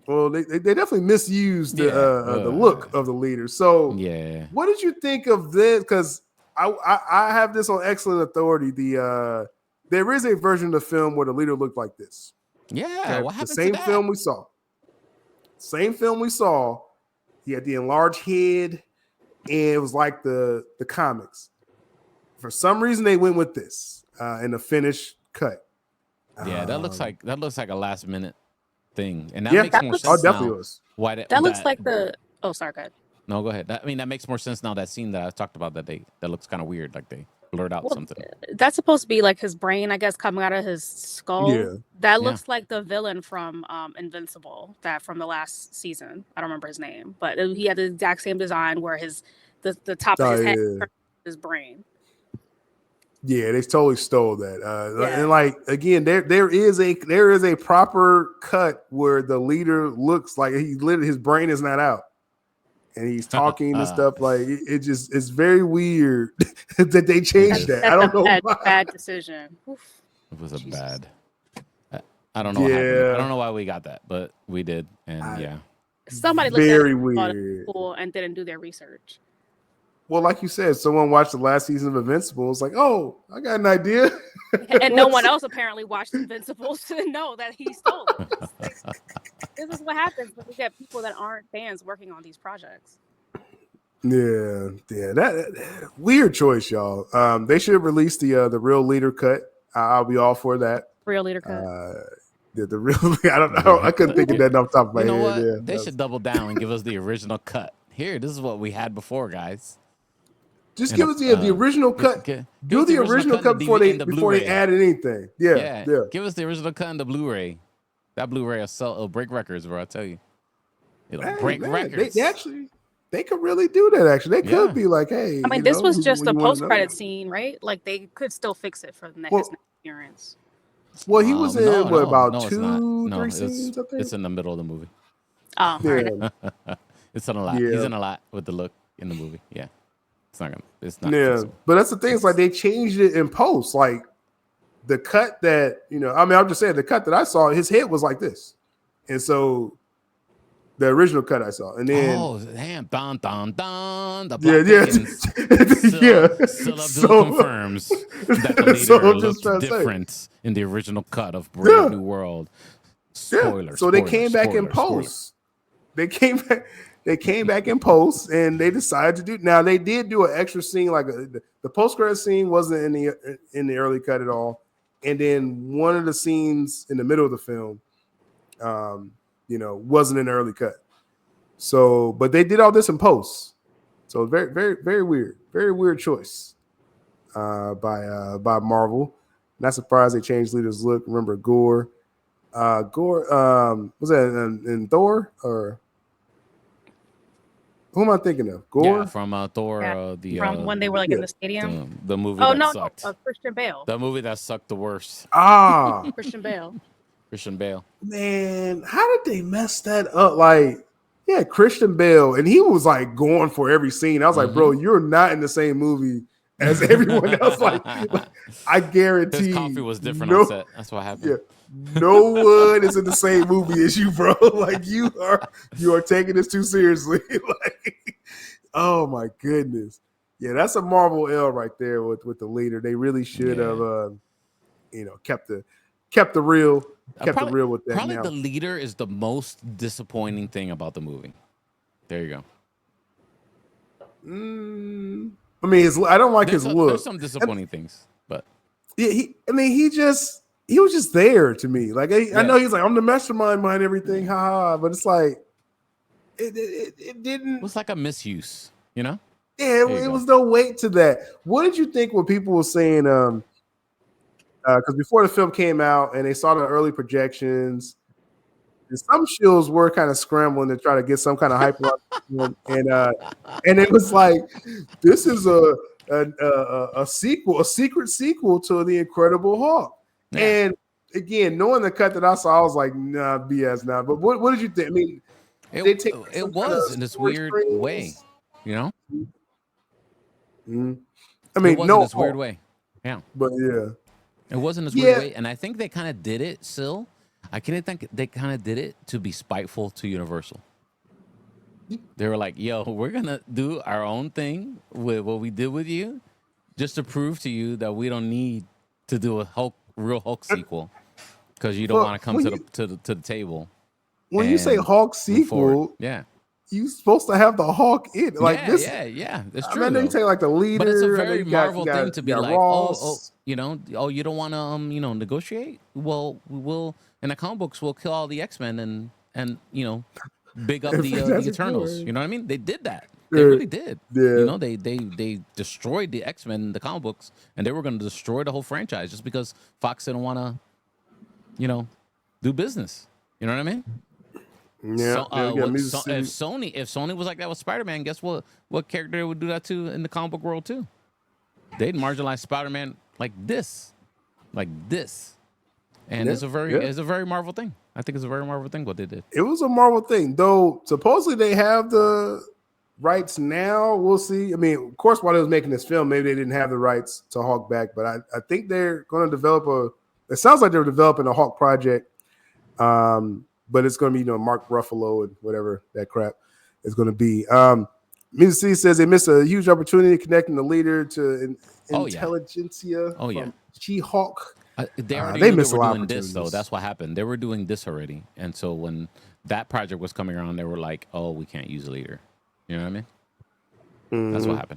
Well, they definitely misused the look of the leader. So, Yeah. what did you think of this? Because I have this on excellent authority. There is a version of the film where the leader looked like this. Yeah. Okay, What the happened to same that? film we saw. Same film we saw. He had the enlarged head, and it was like the comics. For some reason, they went with this in the finished cut. Yeah, that looks like a last minute thing, and that Yeah, makes That more oh, looks sense definitely now. was. Why that looks like the. Oh, sorry, go ahead. No, go ahead. That makes more sense now. That scene that I talked about that looks kind of weird. Like they blurred out Well, something. that's supposed to be like his brain, I guess, coming out of his skull. Yeah. That Yeah. looks like the villain from Invincible, that from the last season. I don't remember his name, but he had the exact same design where the top of Oh his head, yeah. his brain. Yeah, they totally stole that. Yeah. And like again, there is a proper cut where the leader looks like he literally his brain is not out, and he's talking and stuff. Like it just it's very weird that they changed that. I don't know why. Bad decision. Oof. It was a Jesus. bad. I don't know what happened. Yeah. I don't know why we got that, but we did, and yeah. Somebody looked Very at it, thought it weird. was cool, and didn't do their research. Well, like you said, someone watched the last season of Invincible. It's like, oh, I got an idea. And no one else apparently watched Invincibles to know that he stole it. This is what happens when we get people that aren't fans working on these projects. Yeah, that weird choice, y'all. They should release the real leader cut. I'll be all for that. Real leader cut. The real, I don't know. I couldn't think of that off the top of my You know head. what? Yeah, They should double down and give us the original cut. Here, this is what we had before, guys. just And give us the original cut. Do us the original cut before they Blu-ray. added anything. Yeah. Give us the original cut and the Blu-ray. That Blu-ray will break records, bro. I tell you, it'll Hey, break man, records. they could really do that. Actually, they could Yeah. be like, hey. I mean, this was just a post-credit scene, right? Like they could still fix it for the next appearance. Well, he was in about it's not. 2, No, 3 scenes. I think. it's in the middle of the movie. Oh, Yeah. It's in a lot. Yeah. He's in a lot with the look in the movie. Yeah, it's not gonna. It's not. Yeah, fixable. but that's the thing. It's like they changed it in post. Like the cut that I mean, I'm just saying the cut that I saw, his head was like this, and so the original cut I saw, and then damn, dun dun dun. The yeah. Still confirms that the leader So I'm just looked trying to say. different in the original cut of Brave New World. Spoiler. So they came back in post. They came back in post, and they decided to do. Now they did do an extra scene, like the post credit scene wasn't in the early cut at all, and then one of the scenes in the middle of the film, wasn't in the early cut. So, but they did all this in post. So very, very, very weird choice by Marvel. Not surprised they changed leader's look. Remember Gore. Was that in Thor or who am I thinking of? Gore from Thor. From when they were like in the stadium. The movie. Oh that no, sucked. Christian Bale. The movie that sucked the worst. Christian Bale. Christian Bale. Man, how did they mess that up? Like, yeah, Christian Bale, and he was like going for every scene. I was like, bro, you're not in the same movie as everyone else. Like I guarantee his coffee was different on set. That's what happened. Yeah. No one is in the same movie as you, bro. Like you are taking this too seriously. Like, oh my goodness. Yeah, that's a Marvel L right there with the leader. They really should have kept the real with that. Probably now. the leader is the most disappointing thing about the movie. There you go. I mean, I don't like his look. There's some disappointing things, but yeah, he was just there to me. Like I know he's like, I'm the mastermind behind everything, but it's like it didn't. It was like a misuse, Yeah, it was no weight to that. What did you think when people were saying? Because before the film came out and they saw the early projections, and some shills were kind of scrambling to try to get some kind of hype on, and it was like, this is a sequel, a secret sequel to The Incredible Hulk. Yeah. And again, knowing the cut that I saw, I was like, nah, BS now. But what did you think? I mean, it was in this weird way, Mm-hmm. I mean, in this weird way. Yeah. But yeah. It was in this weird way. And I think they kind of did it still. I kind of think they kind of did it to be spiteful to Universal. They were like, "Yo, we're gonna do our own thing with what we did with you, just to prove to you that we don't need to do a real Hulk sequel, because you don't But want to come when to the table." When you say and Hulk move forward. sequel, Yeah, you supposed to have the Hulk in it. Like this. yeah. That's I true. mean, I know you though. take like the leader. But it's a I know very you got, Marvel thing to be like, Ross. you don't want to negotiate. Well, we will in the comic books we'll kill all the X-Men and big up the Fantastic Eternals. Four. You know what I mean? They did that. They Yeah. really did. Yeah. They destroyed the X-Men in the comic books, and they were going to destroy the whole franchise just because Fox didn't want to, do business. You know what I mean? Yeah. If Sony was like that with Spider-Man, guess what? What character would do that to in the comic book world too? They'd marginalize Spider-Man like this, and it's a very Marvel thing. I think it's a very Marvel thing what they did. It was a Marvel thing, though. Supposedly they have the rights now. We'll see. I mean, of course, while they was making this film, maybe they didn't have the rights to Hulk back, but I think they're going to develop it sounds like they're developing a Hulk project. But it's going to be, Mark Ruffalo and whatever that crap is going to be. Mr. C says they missed a huge opportunity connecting the leader to intelligentsia from She-Hulk. They already missed were a lot doing of this, though. That's what happened. They were doing this already. And so when that project was coming around, they were like, oh, we can't use a leader. You know what I mean? That's what happened.